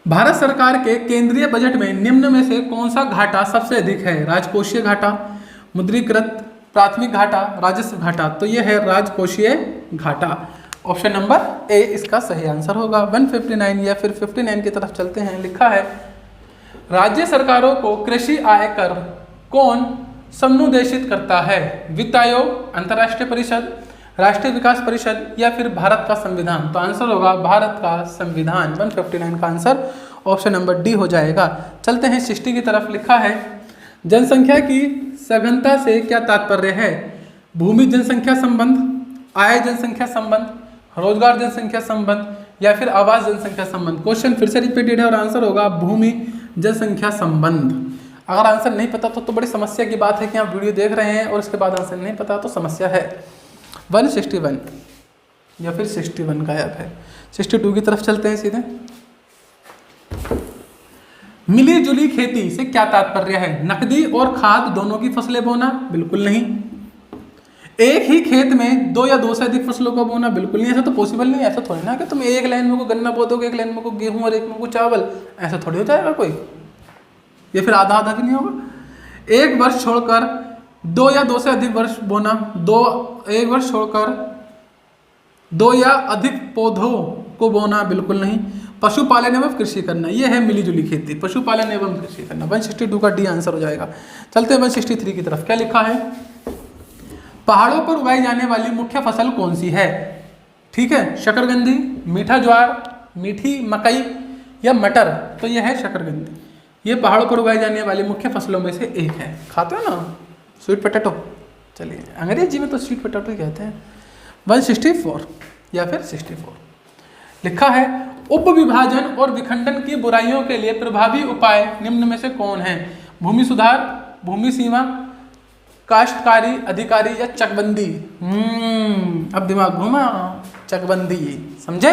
Speaker 1: भारत सरकार के केंद्रीय बजट में निम्न में से कौन सा घाटा सबसे अधिक है? राजकोषीय घाटा, मुद्रीकृत प्राथमिक घाटा, राजस्व घाटा। तो ये है राजकोषीय घाटा। ऑप्शन नंबर ए इसका सही आंसर होगा। 159 या फिर 59 की तरफ चलते हैं। लिखा है राज्य सरकारों को कृषि आय कर कौन समनुदेशित करता है? वित्त आयोग, अंतर्राष्ट्रीय परिषद, राष्ट्रीय विकास परिषद या फिर भारत का संविधान। तो आंसर होगा भारत का संविधान। 159 का आंसर ऑप्शन नंबर डी हो जाएगा। चलते हैं 60 की तरफ। लिखा है जनसंख्या की सघनता से क्या तात्पर्य है? भूमि जनसंख्या संबंध, आय जनसंख्या संबंध, रोजगार जनसंख्या संबंध या फिर आवास जनसंख्या संबंध। क्वेश्चन फिर से रिपीटेड है और आंसर होगा भूमि जनसंख्या संबंध। अगर आंसर नहीं पता तो बड़ी समस्या की बात है कि आप वीडियो देख रहे हैं और उसके बाद आंसर नहीं पता तो समस्या है। 161 या फिर 61 गायब है। 62 की तरफ चलते हैं सीधे। मिली जुली खेती से क्या तात्पर्य है? नकदी और खाद दोनों की फसलें बोना? बिल्कुल नहीं। एक ही खेत में 2 या 2 से अधिक फसलों को बोना? बिल्कुल नहीं। ऐसा तो पॉसिबल नहीं। ऐसा थोड़ी ना कि तुम एक लाइन में को गन्ना बो दोगे, एक लाइन में को गेहूं और एक में को चावल, ऐसा थोड़ी हो जाएगा कोई। ये फिर आधा आधा भी नहीं होगा। एक वर्ष छोड़कर 2 या 2 से अधिक वर्ष बोना, एक वर्ष छोड़कर 2 या अधिक पौधों को बोना? बिल्कुल नहीं। पशुपालन एवं कृषि करना, यह है मिलीजुली खेती, पशुपालन एवं कृषि करना। 162 का डी आंसर हो जाएगा। चलते हैं 163 की तरफ। क्या लिखा है? पहाड़ों पर उगाई जाने वाली मुख्य फसल कौन सी है? ठीक है, शकरकंदी, मीठा ज्वार, मीठी मकई या मटर। तो यह है शकरकंदी। ये पहाड़ों पर उगाई जाने वाली मुख्य फसलों में से एक है। खाते हो ना स्वीट पोटैटो? चलिए अंग्रेजी में तो स्वीट पोटैटो ही कहते हैं। 164 या फिर 64 लिखा है, उपविभाजन और विखंडन की बुराइयों के लिए प्रभावी उपाय निम्न में से कौन है? भूमि सुधार, भूमि सीमा, काश्तकारी अधिकारी या चकबंदी? अब दिमाग घुमा। चकबंदी, समझे?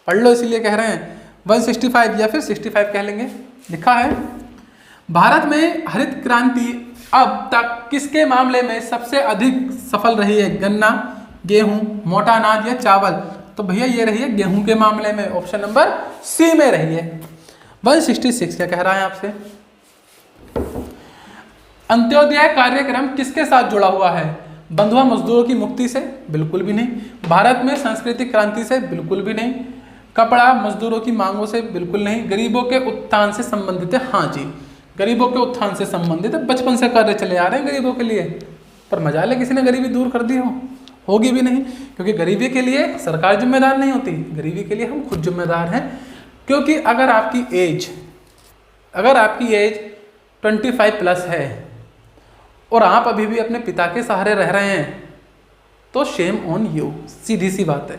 Speaker 1: पढ़ लो, इसीलिए कह रहे हैं। 165 या फिर 65 कह लेंगे। लिखा है, भारत में हरित क्रांति अब तक किसके मामले में सबसे अधिक सफल रही है? गन्ना, गेहूं, मोटा अनाज या चावल? तो भैया ये रही है गेहूं के मामले में, ऑप्शन नंबर सी में रही है। 166 क्या कह रहा है आपसे? अंत्योदय कार्यक्रम किसके साथ जुड़ा हुआ है? बंधुआ मजदूरों की मुक्ति से? बिल्कुल भी नहीं। भारत में सांस्कृतिक क्रांति से? बिल्कुल भी नहीं। कपड़ा मजदूरों की मांगों से? बिल्कुल नहीं। गरीबों के उत्थान से संबंधित है? हाँ जी, गरीबों के उत्थान से संबंधित है। बचपन से कार्य चले आ रहे हैं गरीबों के लिए, पर मजाल है किसी ने गरीबी दूर कर दी हो? होगी भी नहीं, क्योंकि गरीबी के लिए सरकार जिम्मेदार नहीं होती, गरीबी के लिए हम खुद जिम्मेदार हैं। क्योंकि अगर आपकी एज 25 प्लस है और आप अभी भी अपने पिता के सहारे रह रहे हैं तो शेम ऑन यू, सीधी सी बात है।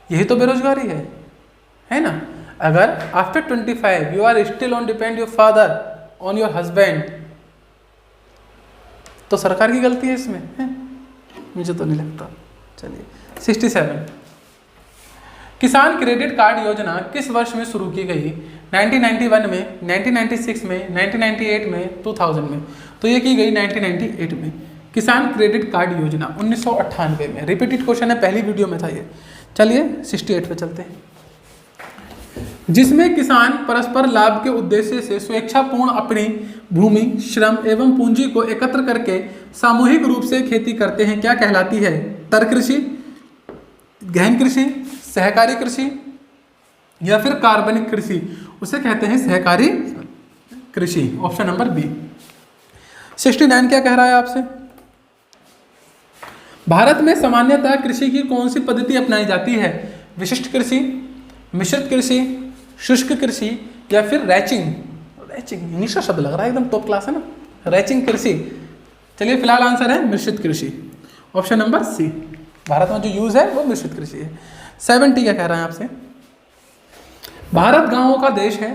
Speaker 1: यही तो बेरोजगारी है ना? अगर after 25 you are still on depend your father on your husband, तो सरकार की गलती है इसमें, है? मुझे तो नहीं लगता। चलिए 67, किसान क्रेडिट कार्ड योजना किस वर्ष में शुरू की गई? 1991 में, 1996 में, 1998 में, 2000 में? तो ये की गई 1998 में। किसान क्रेडिट कार्ड योजना 1998 में। रिपीटेड क्वेश्चन है, पहली वीडियो में था ये। चलिए 68 पे चलते हैं, जिसमें किसान परस्पर लाभ के उद्देश्य से स्वेच्छापूर्ण अपनी भूमि, श्रम एवं पूंजी को एकत्र करके सामूहिक रूप से खेती करते हैं, क्या कहलाती है? तर कृषि, गहन कृषि, सहकारी कृषि या फिर कार्बनिक कृषि? उसे कहते हैं सहकारी कृषि, ऑप्शन नंबर बी। 69 क्या कह रहा है आपसे? भारत में सामान्यतः कृषि की कौन सी पद्धति अपनाई जाती है? विशिष्ट कृषि, मिश्रित कृषि, शुष्क कृषि या फिर रैचिंग? रैचिंग इंग्लिश का शब्द लग रहा है, एकदम टॉप क्लास है ना। रैचिंग कृषि। चलिए फिलहाल आंसर है मिश्रित कृषि, ऑप्शन नंबर सी। भारत में जो यूज है वो मिश्रित कृषि है। 70 क्या कह रहा है आपसे? भारत गांवों का देश है,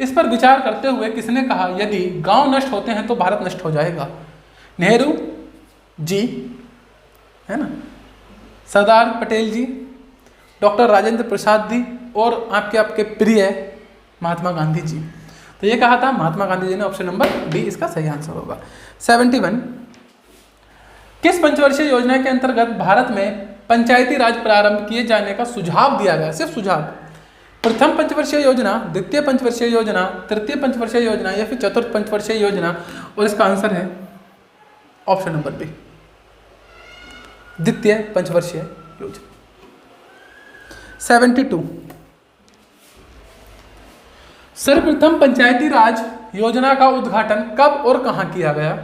Speaker 1: इस पर विचार करते हुए किसने कहा यदि गांव नष्ट होते हैं तो भारत नष्ट हो जाएगा? नेहरू जी, है ना, सरदार पटेल जी, डॉक्टर राजेंद्र प्रसाद जी और आपके प्रिय महात्मा गांधी जी? तो ये कहा था महात्मा गांधी जी ने, ऑप्शन नंबर डी इसका सही आंसर होगा। 71, किस पंचवर्षीय योजना के अंतर्गत भारत में पंचायती राज प्रारंभ किए जाने का सुझाव दिया गया? सिर्फ सुझाव। प्रथम पंचवर्षीय योजना, द्वितीय पंचवर्षीय योजना, तृतीय पंचवर्षीय योजना या फिर चतुर्थ पंचवर्षीय योजना? और इसका आंसर है ऑप्शन नंबर बी, द्वितीय पंचवर्षीय योजना। 72, सर्वप्रथम पंचायती राज योजना का उद्घाटन कब और कहां किया गया?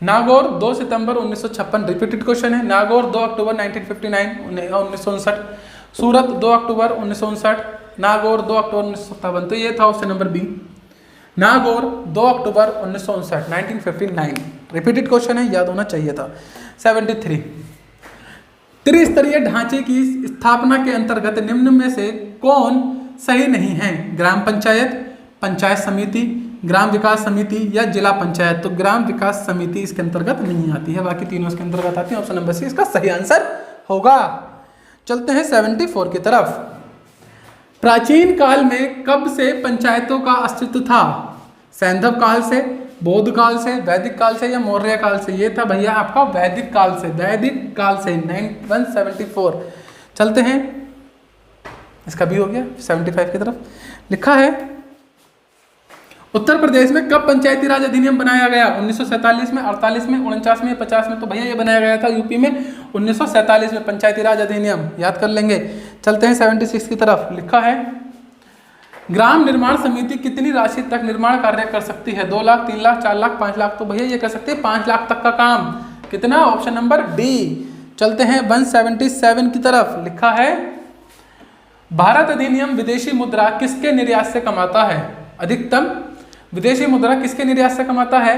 Speaker 1: नागौर 2 सितंबर 1956, रिपीटेड क्वेश्चन है। नागौर 2 अक्टूबर 1959, सूरत 2 अक्टूबर 1959, नागौर 2 अक्टूबर 1957। तो ये था ऑप्शन नंबर बी, नागौर 2 अक्टूबर 1959, 1959। रिपीटेड क्वेश्चन है, याद होना चाहिए था। 73, त्रिस्तरीय ढांचे की स्थापना के अंतर्गत निम्न में से कौन सही नहीं है? ग्राम पंचायत, पंचायत समिति, ग्राम विकास समिति या जिला पंचायत? तो ग्राम विकास समिति इसके अंतर्गत नहीं आती है, बाकी तीनों इसके अंतर्गत आती है। ऑप्शन नंबर सी इसका सही आंसर होगा। चलते हैं 74 की तरफ। प्राचीन काल में कब से पंचायतों का अस्तित्व था? सैंधव काल से, बौद्ध काल से, वैदिक काल से या मौर्य काल से? ये था भैया आपका वैदिक काल से, वैदिक काल से 174। चलते हैं, इसका भी हो गया 75 की तरफ। लिखा है, उत्तर प्रदेश में कब पंचायती राज अधिनियम बनाया गया? 1947 में, 48 में, 49 में, 50 में? तो भैया ये बनाया गया था यूपी में 1947 में, पंचायती राज अधिनियम, याद कर लेंगे। चलते हैं 76 की तरफ। लिखा है, ग्राम निर्माण समिति कितनी राशि तक निर्माण कार्य कर सकती है? 2 लाख, 3 लाख, 4 लाख, 5 लाख? तो भैया ये कर सकते हैं 5 लाख तक का काम। कितना? Option number D. चलते हैं 177 की तरफ। लिखा है, भारत अधिनियम विदेशी मुद्रा किसके निर्यात से कमाता है? अधिकतम, विदेशी मुद्रा किसके निर्यात से कमाता है?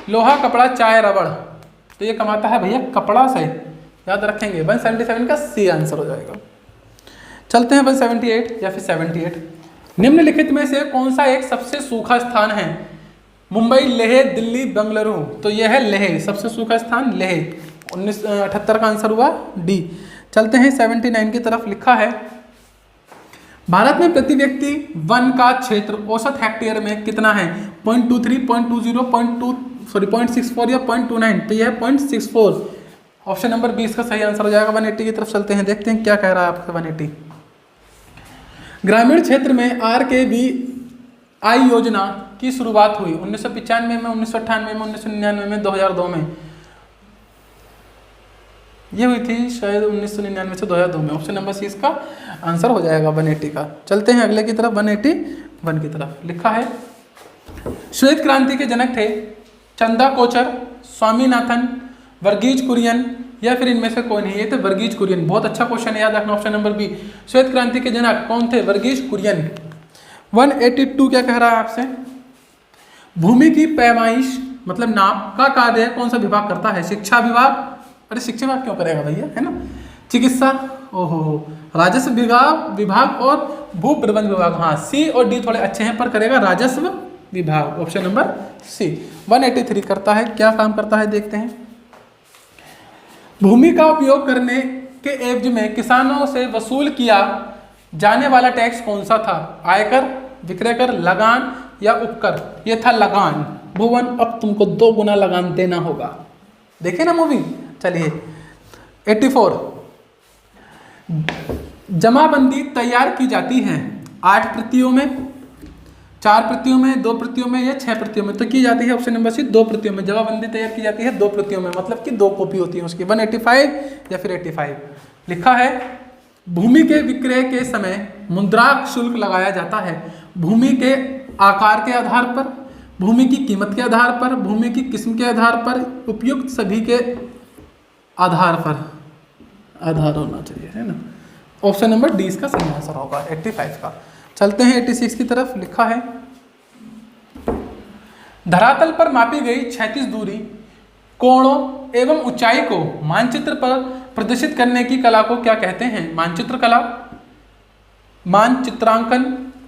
Speaker 1: लोहा, कपड़ा, चाय, रबड़। तो ये कमाता है भैया कपड़ा से, याद रखेंगे। 177 का सी आंसर हो जाएगा। चलते हैं 178 या फिर 78। निम्नलिखित में से कौन सा एक सबसे सूखा स्थान है? मुंबई, लेह, दिल्ली, बेंगलुरु। तो यह है लेह, सबसे सूखा स्थान लेह। 1978 का आंसर हुआ डी। चलते हैं 79 की तरफ। लिखा है भारत में प्रति व्यक्ति वन का क्षेत्र औसत हेक्टेयर में कितना है? 0.23, 0.20, 0.64 या 0.29। तो यह है 0.64। ऑप्शन नंबर 20 का सही आंसर हो जाएगा। 180 की तरफ चलते हैं, देखते हैं क्या कह रहा है आपका 180। ग्रामीण क्षेत्र में RKVI योजना की शुरुआत हुई 1995 में, 1998 में, 1999 में, 2002 में। ये हुई थी शायद 1999 से 2002 में। ऑप्शन नंबर सी इसका आंसर हो जाएगा 180 का। चलते हैं अगले की तरफ 181 की तरफ। लिखा है श्वेत क्रांति के जनक थे चंदा कोचर, स्वामीनाथन, वर्गीज कुरियन या फिर इनमें से कोई नहीं। ये थे वर्गीज कुरियन। बहुत अच्छा क्वेश्चन है, याद रखना। ऑप्शन नंबर बी, श्वेत क्रांति के जनक कौन थे? वर्गीज कुरियन। 182 क्या कह रहा है आपसे? भूमि की पैमाइश मतलब नाप का कार्य कौन सा विभाग करता है? शिक्षा विभाग। अरे शिक्षा विभाग क्यों करेगा भैया, है ना। चिकित्सा, ओहो, राजस्व विभाग और भू प्रबंध विभाग। हाँ, सी और डी थोड़े अच्छे हैं, पर करेगा राजस्व विभाग। Option number C. 183 करता है, क्या काम करता है देखते हैं। भूमि का उपयोग करने के एवज में किसानों से वसूल किया जाने वाला टैक्स कौन सा था? आयकर, विक्रय कर, लगान या उपकर। ये था लगान। भुवन, अब तुमको 2 गुना लगान देना होगा। देखे ना मूवी। चलिए 84। जमाबंदी तैयार की जाती है 8 प्रतियों में, 4 प्रतियों में, 2 प्रतियों में या 6 प्रतियों में। तो की जाती है ऑप्शन नंबर सी 2 प्रतियों में। जमाबंदी तैयार की जाती है 2 प्रतियों में, मतलब कि 2 कॉपी होती है उसकी। 185 या फिर 85। लिखा है भूमि के विक्रय के समय मुद्राक शुल्क लगाया जाता है भूमि के आकार के आधार पर, भूमि की कीमत के आधार पर, भूमि की किस्म के आधार पर, उपयुक्त सभी के आधार पर। आधार होना चाहिए, है ना। ऑप्शन नंबर डी इसका सही आंसर होगा 85 का। चलते हैं 86 की तरफ। लिखा है धरातल पर मापी गई क्षैतिज दूरी, कोणों एवं ऊंचाई को मानचित्र पर प्रदर्शित करने की कला को क्या कहते हैं? मानचित्र कला, मानचित्रांकन,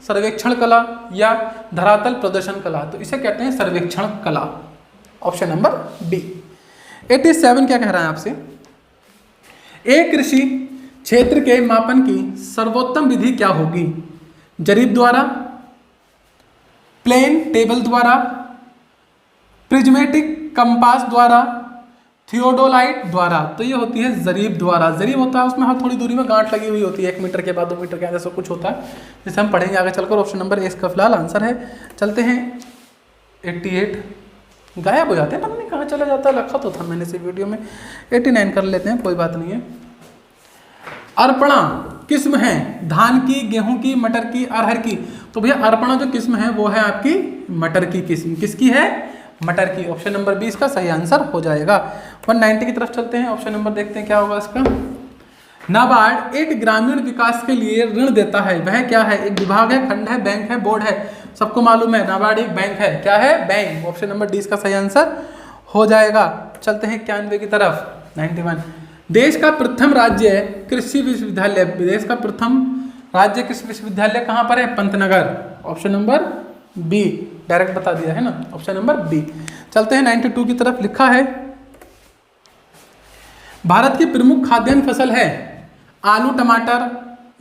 Speaker 1: सर्वेक्षण कला या धरातल प्रदर्शन कला। तो इसे कहते हैं सर्वेक्षण कला। Option number D. 87 क्या कह रहा है आपसे? एक कृषि क्षेत्र के मापन की सर्वोत्तम विधि क्या होगी? जरीब द्वारा, प्लेन टेबल द्वारा, प्रिज्मेटिक कंपास द्वारा, थियोडोलाइट द्वारा। तो ये होती है जरीब द्वारा। जरीब होता है उसमें थोड़ी दूरी में गांठ लगी हुई होती है, 1 मीटर के बाद 2 मीटर के बाद, ऐसा कुछ होता है जिसे हम पढ़ेंगे आगे चलकर। ऑप्शन नंबर ए इसका फिलहाल आंसर है। चलते हैं 88। गायब हो जाते हैं, पता नहीं कहाँ चला जाता है। रखा तो था मैंने इसे वीडियो में। 89 कर लेते हैं, कोई बात नहीं है। अर्पणा किस्म है धान की, गेहूं की, मटर की, अरहर की। तो भैया अर्पणा जो किस्म है वो है आपकी मटर की किस्म। किसकी है? मटर की। ऑप्शन नंबर 20 का सही आंसर हो जाएगा। 190 की तरफ चलते हैं। ऑप्शन नंबर देखते हैं क्या होगा इसका। नाबार्ड एक ग्रामीण विकास के लिए ऋण देता है, वह क्या है? एक विभाग है, खंड है, बैंक है, बोर्ड है। सबको मालूम है नाबार्ड एक बैंक है। क्या है? बैंक। ऑप्शन नंबर डी इसका सही आंसर हो जाएगा। चलते हैं 91 की तरफ। 91। देश का प्रथम राज्य कृषि विश्वविद्यालय, देश का प्रथम राज्य कृषि विश्वविद्यालय कहाँ पर है? Pantnagar. Option number B, direct बता दिया है ना। Option number B. चलते हैं 92 की तरफ। लिखा है भारत की प्रमुख खाद्यान्न फसल है आलू, टमाटर,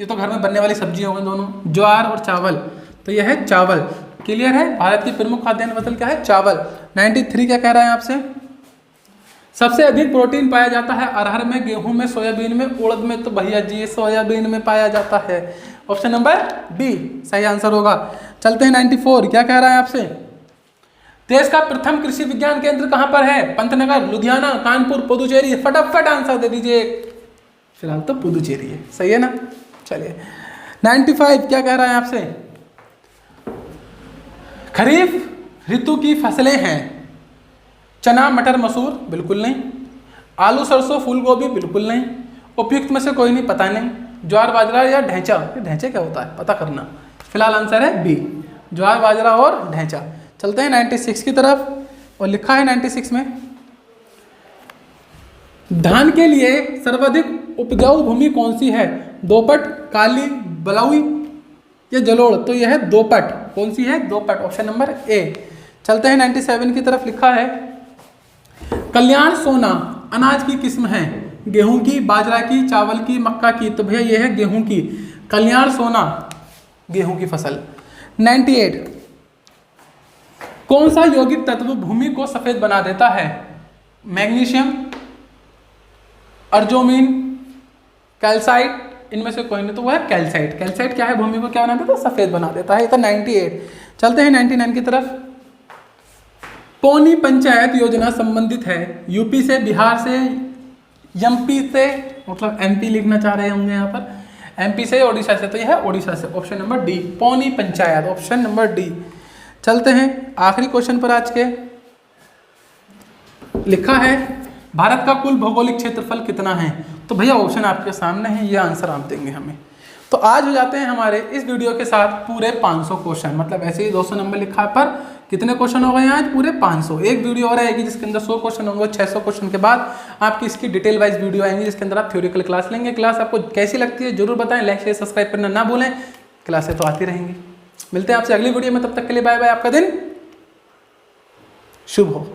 Speaker 1: ये तो घर में बनने वाली सब्जी होंगे दोनों, ज्वार और चावल। तो यह है चावल। क्लियर है? भारत की प्रमुख खाद्यान्न फसल क्या है? चावल। 93 क्या कह रहा है आपसे? सबसे अधिक प्रोटीन पाया जाता है अरहर में, गेहूं में, सोयाबीन में, उड़द में। तो भैया जी सोयाबीन में पाया जाता है। ऑप्शन नंबर डी सही आंसर होगा। चलते हैं 94। क्या कह रहा है आपसे? देश का प्रथम कृषि विज्ञान केंद्र कहां पर है? पंतनगर, लुधियाना, कानपुर, पुदुचेरी। फटाफट आंसर दे दीजिए। फिलहाल तो पुदुचेरी है। सही है ना। चलिए 95 क्या कह रहा है आपसे? खरीफ ऋतु की फसलें हैं चना, मटर, मसूर। बिल्कुल नहीं। आलू, सरसों, फूल गोभी। बिल्कुल नहीं। उपयुक्त में से कोई नहीं, पता नहीं। ज्वार, बाजरा या ढैंचा। ढैंचा क्या होता है पता करना। फिलहाल आंसर है बी, ज्वार, बाजरा और ढैंचा। चलते हैं 96 की तरफ और लिखा है 96 में, धान के लिए सर्वाधिक उपजाऊ भूमि कौन सी है? दोपट, काली, बलुई या जलोढ़? तो यह है दोपट। कौन सी है? दोपट, ऑप्शन नंबर ए। चलते हैं 97 की तरफ, लिखा है कल्याण सोना अनाज की किस्म है? गेहूं की, बाजरा की, चावल की, मक्का की? तो भैया यह है गेहूं की, कल्याण सोना गेहूं की फसल। 98, कौन सा यौगिक तत्व भूमि को सफेद बना देता है? मैग्नीशियम, अर्जोमिन, कैल्साइट? इनमें से कोई नहीं, तो वो है कैल्साइट। कैल्साइट क्या है? भूमि को क्या बना देता है? सफेद बना देता है। तो 98। चलते हैं 99 की तरफ, पौनी पंचायत योजना संबंधित है यूपी से, बिहार से, एमपी से, मतलब एमपी लिखना चाह रहे होंगे यहाँ पर, एमपी से, ओडिशा से? तो यह है ओडिशा से, ऑप्शन नंबर डी, पौनी पंचायत, ऑप्शन नंबर डी। चलते हैं आखिरी क्वेश्चन पर आज के, लिखा है भारत का कुल भौगोलिक क्षेत्रफल कितना है? तो भैया ऑप्शन आपके सामने है, ये आंसर आप देंगे हमें। तो आज हो जाते हैं हमारे इस वीडियो के साथ पूरे 500 क्वेश्चन, मतलब ऐसे ही 200 नंबर लिखा पर कितने क्वेश्चन हो गए आज? पूरे 500। एक वीडियो और आएगी जिसके अंदर 100 क्वेश्चन होंगे, 600 क्वेश्चन के बाद आपकी इसकी डिटेल वाइज वीडियो आएंगी जिसके अंदर आप थ्योरिकल क्लास लेंगे। क्लास आपको कैसी लगती है जरूर बताएं, लाइक शेयर सब्सक्राइब करना ना भूलें, क्लासें तो आती रहेंगी। मिलते हैं आपसे अगली वीडियो में, तब तक के लिए बाय बाय, आपका दिन शुभ हो।